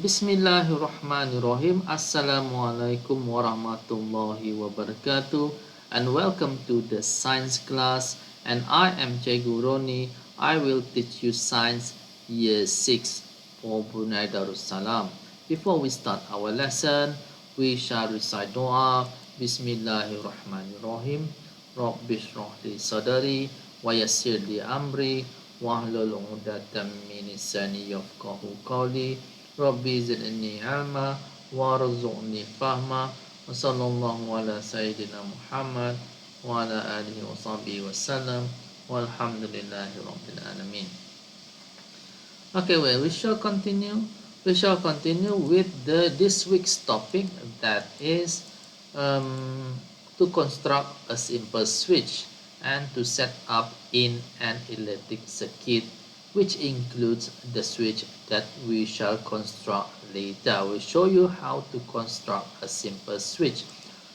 Bismillahirrahmanirrahim. Assalamualaikum warahmatullahi wabarakatuh. And welcome to the science class. And I am Cikgu Roni. I will teach you science year 6 for Brunei Darussalam. Before we start our lesson, we shall recite doa. Bismillahirrahmanirrahim. Rabbi shrah li sadari wa yassir li amri wahlul 'uqdatam min lisani yafqahu qawli. Rabbi zidni ilma warzuqni fahma wa sallallahu ala sayyidina Muhammad wa ala alihi wa sahbihi wa sallam walhamdulillahi rabbil alamin. Okay, well, we shall continue with this week's topic, that is to construct a simple switch and to set up in an electric circuit, which includes the switch that we shall construct later. I will show you how to construct a simple switch.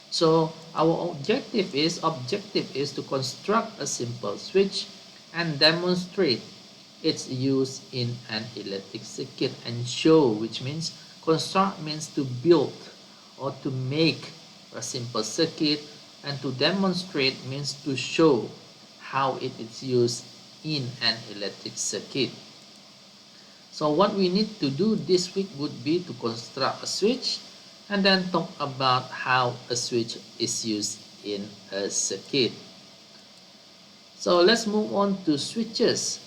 So our objective is to construct a simple switch and demonstrate its use in an electric circuit. And show, which means construct means to build or to make a simple circuit, and to demonstrate means to show how it is used in an electric circuit. So what we need to do this week would be to construct a switch and then talk about how a switch is used in a circuit. So let's move on to switches.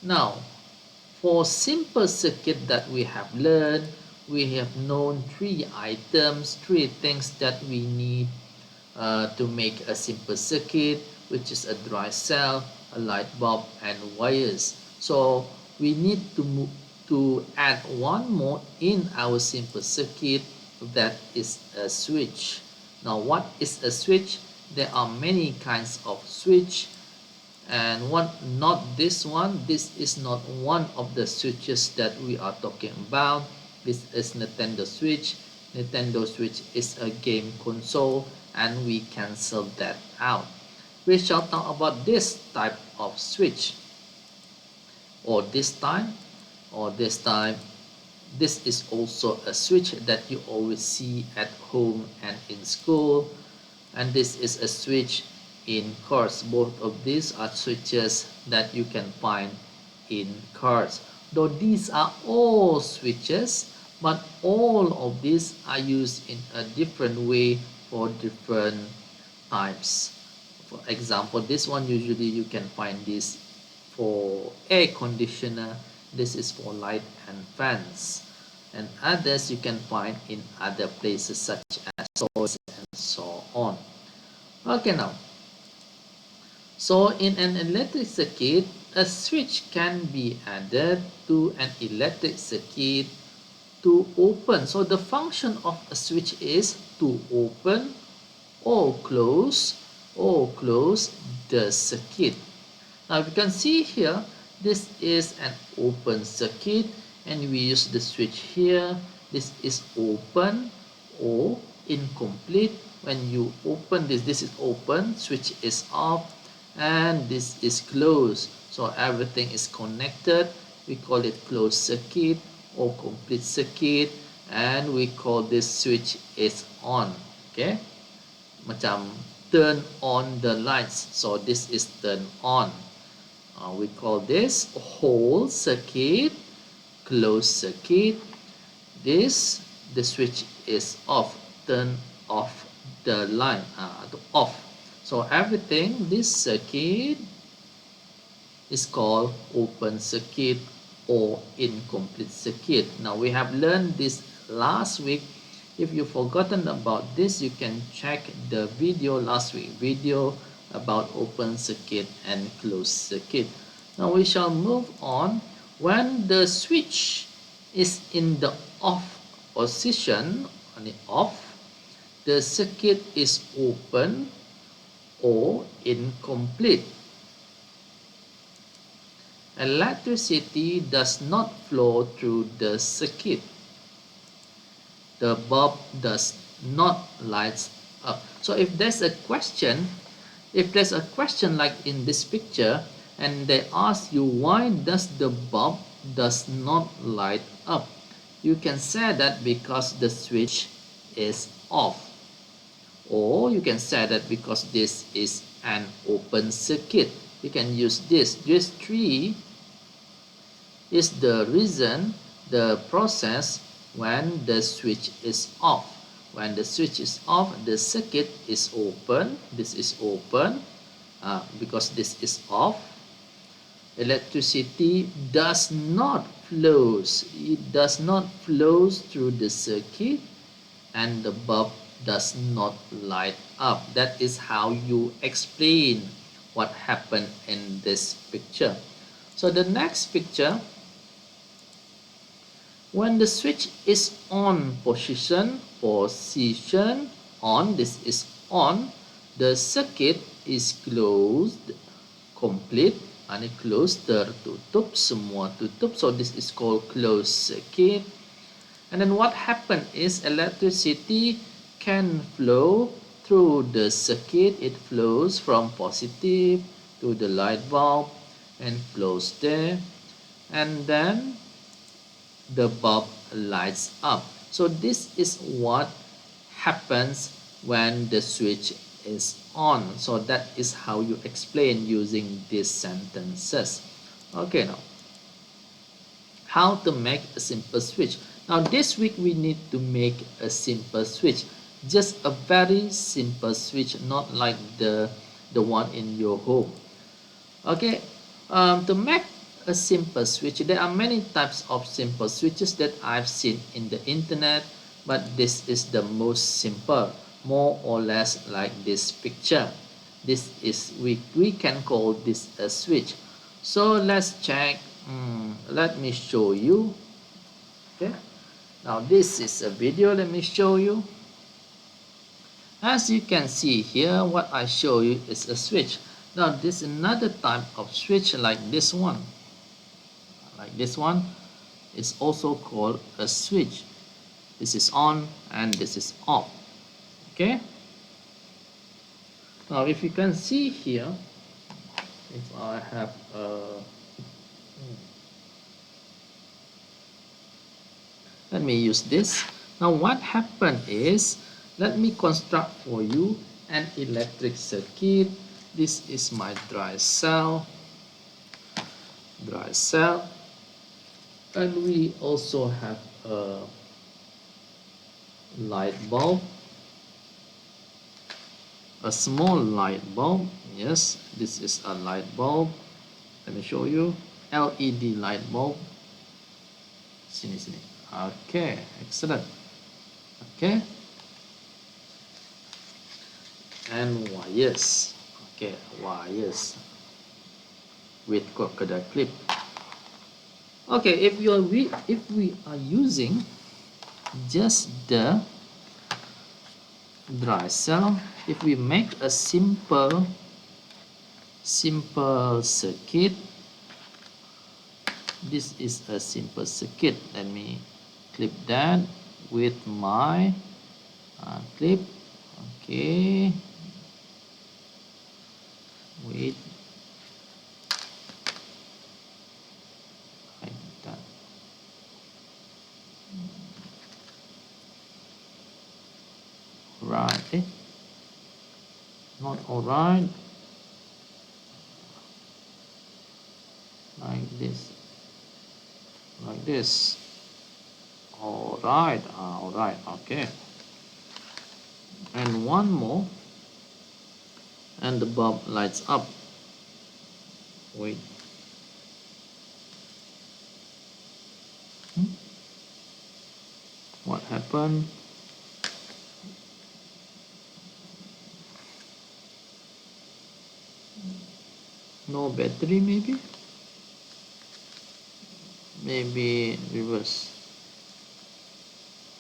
Now, for simple circuit that we have learned, we have known three things that we need to make a simple circuit, which is a dry cell, a light bulb, and wires. So we need to add one more in our simple circuit, that is a switch. Now, what is a switch? There are many kinds of switch, and this is not one of the switches that we are talking about. This is Nintendo Switch. Nintendo Switch is a game console, and we cancel that out. We shall talk about this type of switch, or this time. This is also a switch that you always see at home and in school, and this is a switch in cars. Both of these are switches that you can find in cars. Though these are all switches, but all of these are used in a different way for different types. For example, this one usually you can find this for air conditioner. This is for light and fans, and others you can find in other places such as toys and so on. Okay, now, so in an electric circuit, a switch can be added to an electric circuit to open. So the function of a switch is to open or close the circuit. Now you can see here, this is an open circuit, and we use the switch here. This is open or incomplete. When you open this is open, switch is off, and this is closed. So everything is connected. We call it closed circuit or complete circuit, and we call this switch is on. Okay, macam turn on the lights. So this is turn on. We call this whole circuit, closed circuit. The switch is off, turn off the line, off. So everything, this circuit is called open circuit or incomplete circuit. Now we have learned this last week. If you've forgotten about this, you can check the video last week video about open circuit and closed circuit. Now we shall move on. When the switch is in the off position, on the off, the circuit is open or incomplete. Electricity does not flow through the circuit. The bulb does not light up. So if there's a question like in this picture, and they ask you why does the bulb does not light up, you can say that because the switch is off, or you can say that because this is an open circuit. You can use this tree is the reason, the process when the switch is off. When the switch is off, the circuit is open. This is open because this is off. Electricity does not flows. It does not flows through the circuit, and the bulb does not light up. That is how you explain what happened in this picture. So the next picture, when the switch is on position on, this is on, the circuit is closed, complete, and closed, tertutup, semua tutup. So this is called closed circuit. And then what happened is electricity can flow through the circuit. It flows from positive to the light bulb and flows there, and then the bulb lights up. So this is what happens when the switch is on. So that is how you explain using these sentences. Okay, now how to make a simple switch. Now this week we need to make a simple switch, just a very simple switch, not like the one in your home. Okay, to make a simple switch, there are many types of simple switches that I've seen in the internet, but this is the most simple, more or less like this picture. This is, we can call this a switch. So let's check. Let me show you. Okay, now this is a video. Let me show you. As you can see here, what I show you is a switch. Now this is another type of switch like this one. Like this one is also called a switch. This is on and this is off. Okay. Now if you can see here, if I have a let me use this. Now what happened is, let me construct for you an electric circuit. This is my dry cell, and we also have a light bulb, a small light bulb. Yes, this is a light bulb. Let me show you. LED light bulb. Sini. Okay, excellent. Okay, and wires. Okay, wires with crocodile clip. Okay, if we are using just the dry cell, if we make a simple circuit, this is a simple circuit. Let me clip that with my clip. Okay, wait, like that. Right, not all right, like this, all right, okay, and one more, and the bulb lights up. Wait, what happened? No battery, maybe reverse.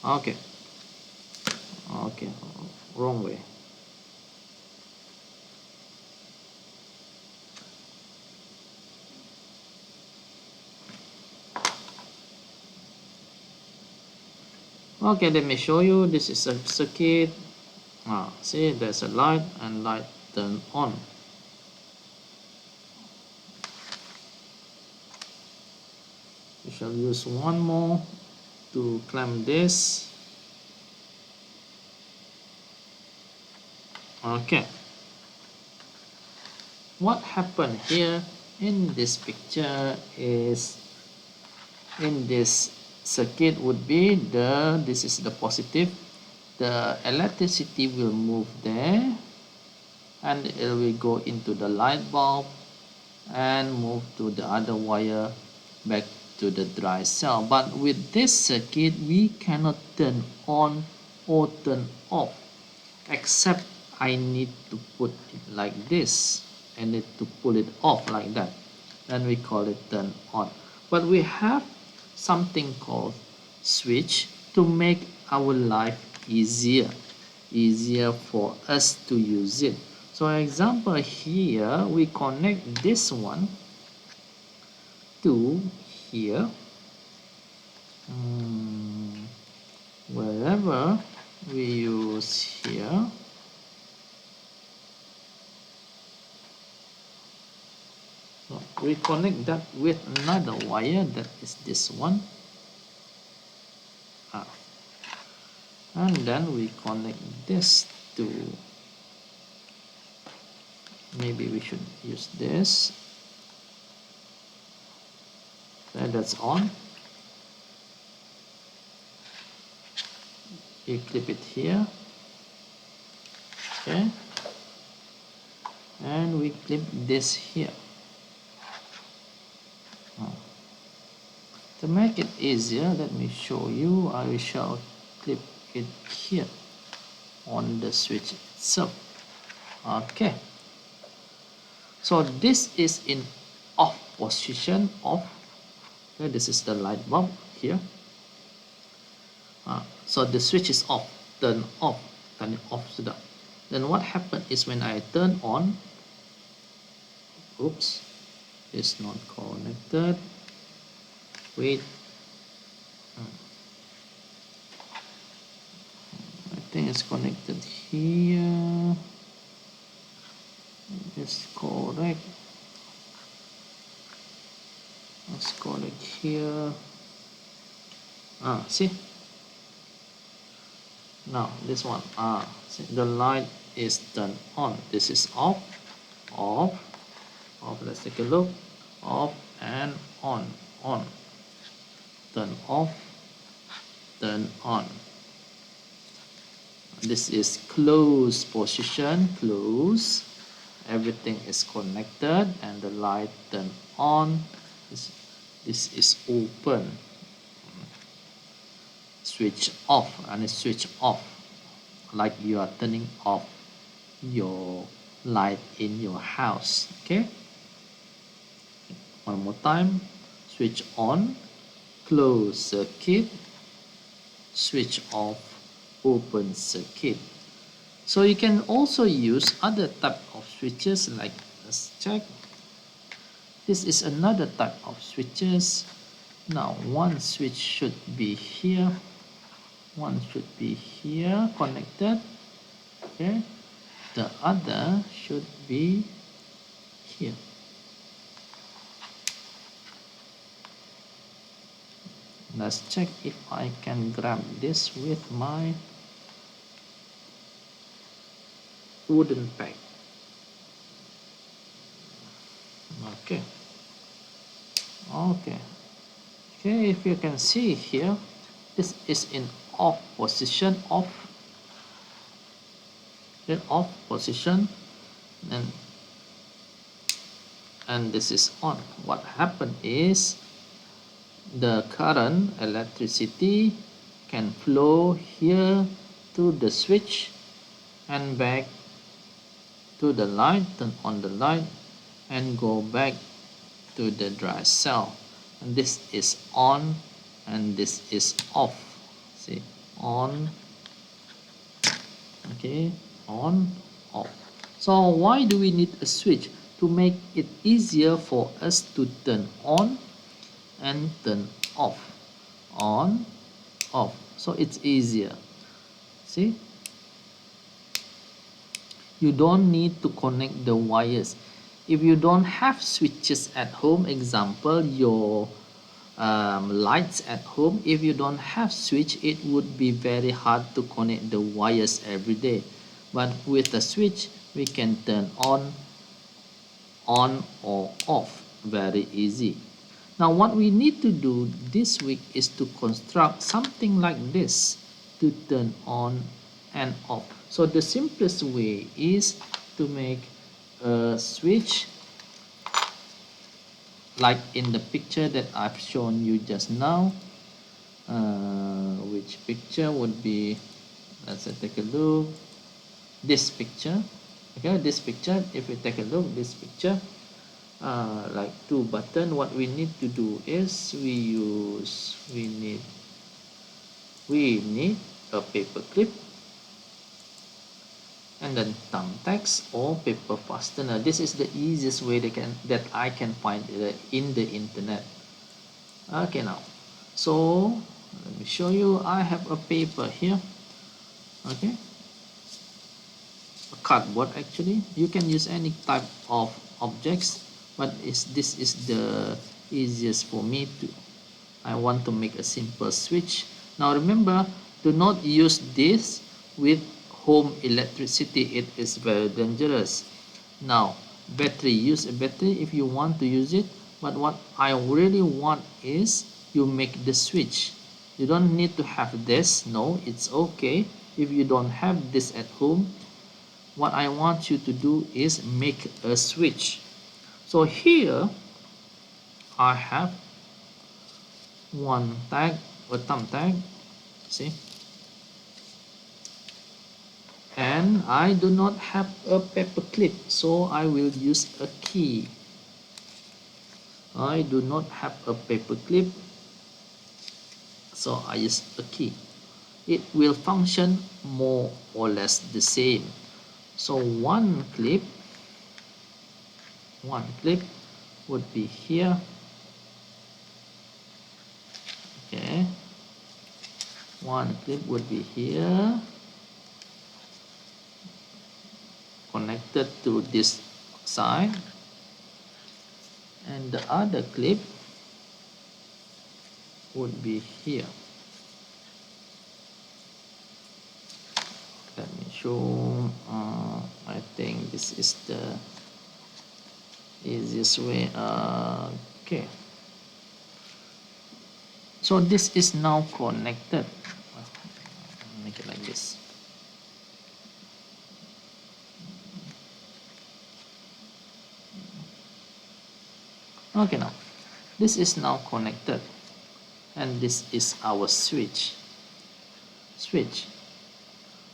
Okay, wrong way. Okay, let me show you. This is a circuit. See, there's a light, and light turn on. We shall use one more to clamp this. Okay, what happened here in this picture is, in this circuit would be this is the positive, the electricity will move there and it will go into the light bulb and move to the other wire back to the dry cell. But with this circuit we cannot turn on or turn off, except I need to put it like this. I need to pull it off like that, then we call it turn on. But we have something called switch to make our life easier for us to use it. So example here, we connect this one to here, wherever we use here. So we connect that with another wire, that is this one. And then we connect this to, maybe we should use this. Okay, that's on. You clip it here. Okay. And we clip this here. To make it easier, let me show you. I shall clip it here on the switch itself. Okay. So this is in off position, off. Okay, this is the light bulb here. So the switch is off, turn off, turn it off sudah. Then what happened is when I turn on, oops, it's not connected. Wait, I think it's connected here. It's correct. Let's connect here. See, now this one, see, the light is turned on. This is off, off, off. Let's take a look. Off and on, turn off, turn on. This is closed position, close. Everything is connected and the light turn on. This is open. Switch off, and it's switch off, like you are turning off your light in your house. Okay, one more time. Switch on, close circuit, switch off, open circuit. So you can also use other type of switches, like, let's check. This is another type of switches. Now one switch should be here, one should be here connected. Okay, the other should be here. Let's check if I can grab this with my wooden peg. Okay, if you can see here, this is in off position, off position, and this is on. What happened is the current, electricity, can flow here to the switch and back to the light, turn on the light and go back to the dry cell. And this is on and this is off. See, on, okay, on, off. So why do we need a switch? To make it easier for us to turn on and turn off, on, off. So it's easier. See, you don't need to connect the wires. If you don't have switches at home, example, your lights at home. If you don't have switch, it would be very hard to connect the wires every day, but with the switch we can turn on or off very easy. Now what we need to do this week is to construct something like this to turn on and off. So the simplest way is to make a switch like in the picture that I've shown you just now. Which picture would be, let's take a look, this picture. Okay, this picture, if we take a look this picture, like two button, what we need to do is we need a paper clip and then thumbtacks or paper fastener. This is the easiest way that I can find in the internet. Okay, now so let me show you. I have a paper here. Okay, a cardboard. Actually you can use any type of objects, but this is the easiest for me to. I want to make a simple switch. Now remember, do not use this with home electricity. It is very dangerous. Now battery, use a battery if you want to use it, but what I really want is you make the switch. You don't need to have this. No, it's okay if you don't have this at home. What I want you to do is make a switch. So here I have one tag, a thumb tag, see, and I do not have a paper clip, so I will use a key. I do not have a paper clip, so I use a key. It will function more or less the same. So one clip would be here. Okay, one clip would be here, connected to this side, and the other clip would be here. Let me show. I think this is the easiest way. Okay, so this is now connected. Make it like this. Okay, now this is now connected, and this is our switch.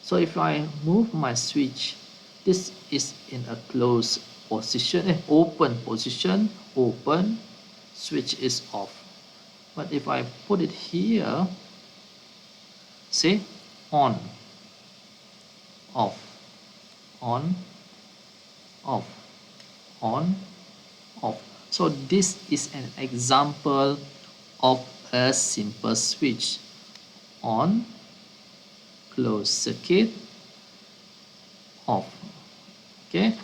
So if I move my switch, this is in a closed position, open position, open, switch is off. But if I put it here, say on, off, on, off, on, off. So this is an example of a simple switch. On, close circuit, off. Okay,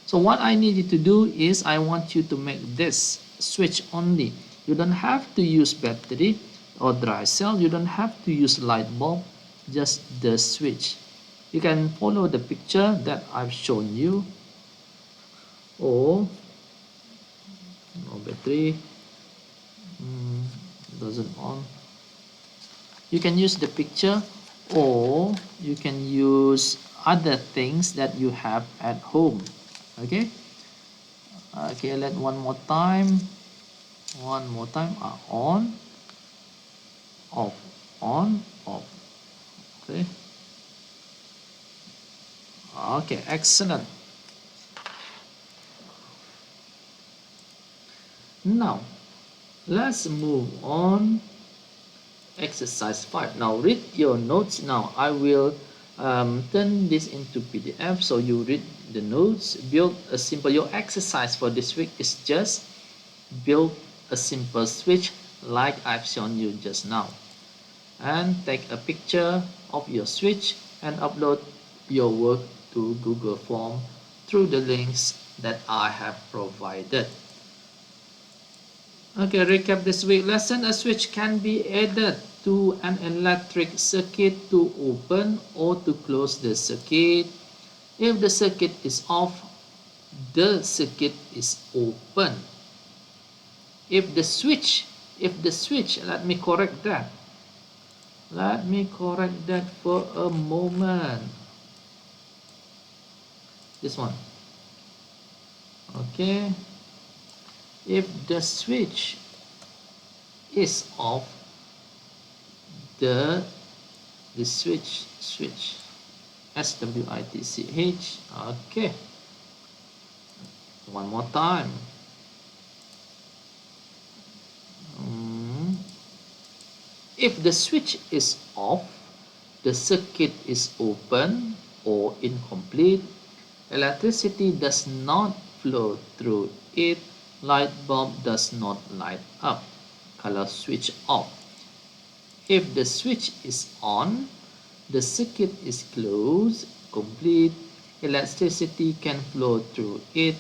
so what I need you to do is I want you to make this switch only. You don't have to use battery or dry cell. You don't have to use light bulb, just the switch. You can follow the picture that I've shown you, or no battery, doesn't on. You can use the picture, or you can use other things that you have at home. Okay, let one more time, on, off, on, off. Okay, excellent. Now let's move on. Exercise 5. Now read your notes. Now I will turn this into PDF, so you read the notes. Build a simple. Your exercise for this week is just build a simple switch like I've shown you just now, and take a picture of your switch and upload your work to Google Form through the links that I have provided. Okay, recap this week lesson. A switch can be added to an electric circuit to open or to close the circuit. If the circuit is off, the circuit is open. If the switch, let me correct that. Let me correct that for a moment. This one. Okay. If the switch is off, the switch switch. Okay, one more time. If the switch is off, the circuit is open or incomplete, electricity does not flow through it, light bulb does not light up. Kalau switch off. If the switch is on, the circuit is closed, complete, electricity can flow through it,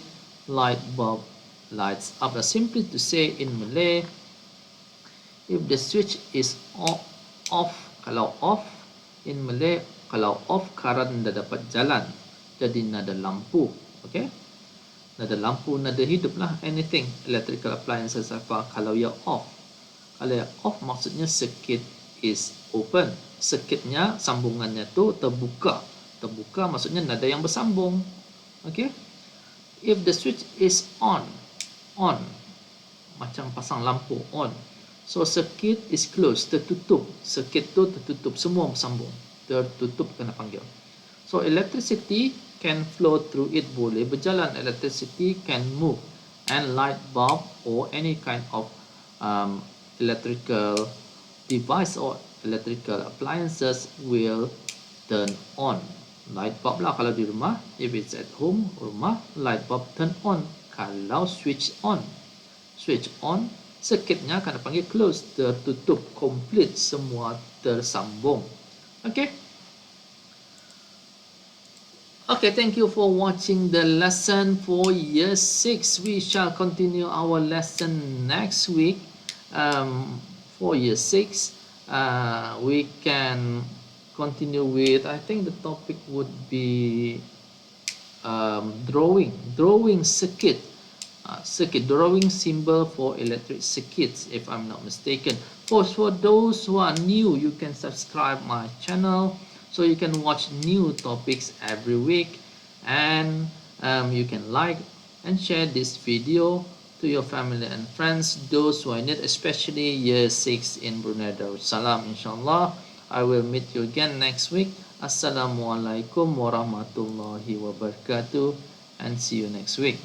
light bulb lights up. Simply to say in Malay, if the switch is off, kalau off in Malay, kalau off current dah dapat jalan, jadi nada lampu, okay? Nada lampu, nada hidup lah, anything, electrical appliances apa, kalau ia off. Kalau ia off maksudnya circuit is open. Circuitnya, sambungannya tu terbuka. Terbuka maksudnya nada yang bersambung. Okay? If the switch is on, macam pasang lampu, on. So circuit is closed, tertutup. Circuit tu tertutup, semua bersambung. Tertutup kena panggil. So electricity can flow through it, boleh berjalan. Electricity can move. And light bulb or any kind of electrical device or electrical appliances will turn on. Light bulb lah kalau di rumah. If it's at home, rumah, light bulb turn on. Kalau switch on, circuitnya akan dipanggil close, tertutup, complete, semua tersambung. Okay. Okay, thank you for watching the lesson for year 6. We shall continue our lesson next week. For year 6, we can continue with, I think the topic would be drawing circuit, drawing symbol for electric circuits, if I'm not mistaken. For those who are new, you can subscribe my channel so you can watch new topics every week, and you can like and share this video to your family and friends, those who are in it, especially year 6 in Brunei Darussalam. Inshallah, I will meet you again next week. Assalamualaikum warahmatullahi wabarakatuh, and see you next week.